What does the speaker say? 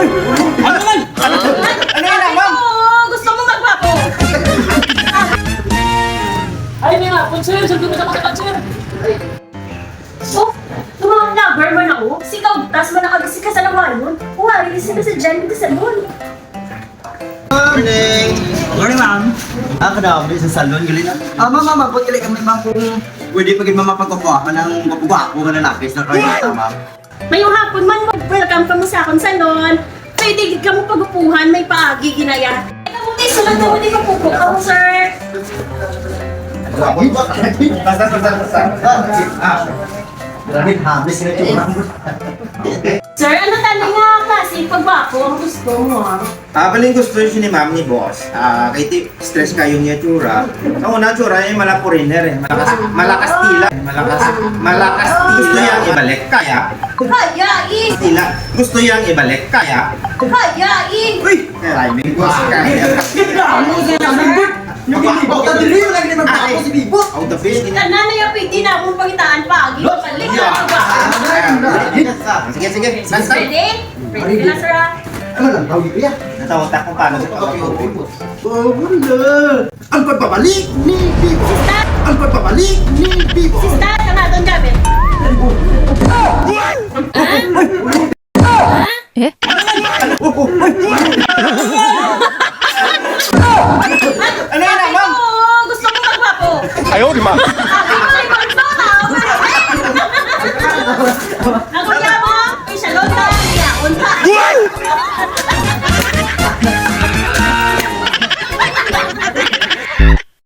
Ano naman? Ano yan, ma'am? Gusto mo magpapo? Ay, may nga, sir, sabi mo sa mga sir. Oh, tumawag na, Berman ako. Sikaw, tas mo nakagasi ka sa lawayon. Kung nga, rilis ka sa dyan, hindi sa doon. Morning! Morning, ma'am. Kadami sa salon, galing na. Ma'am, mabot galing kami, ma'am, kung pwede pagin mamapagkukuha ka ng gwapo na lalaki sa karnita, ma'am. Ngayong hapon man, welcome ka mo sa akong salon. Pwede ka mo pagupuhan, may paagi ginaya. Ikaw mo, sulat na mo, di mapupo ka mo, sir. Grabe, habis na ito, ma'am. Sir, ano tali nga kasi pagbako ang gusto mo, ha? Paling gusto yun ni ma'am ni boss. Kaya stress kayo niya tsura. Ang una tsura ay mala foreigner eh. Malakas tila. Malakas tila. Gusto yang ibalik kaya. Kayain! Tila. Gusto yang ibalik kaya. Kayain! Uy! Kaya may boss kaya. Yung Bibot, ang dili yung lagi magpapako si Bibot. Out the face. Tanan na yung pwede na akong pagitaan paagi. Balik na ba? Sige, sige. Basta. Pwede? Pwede na, sir, ha? Ano lang, tawag ito yan? Natawag kung paano sa pag-ibig. Oh, wala. Ang pagbabalik ni Bibot. Ang pagbabalik ni Bibot. Sista, tama doon gamit. Ano yan, ma'am? Gusto mo magpapo? Ayaw, di ma. Ay, magpapo!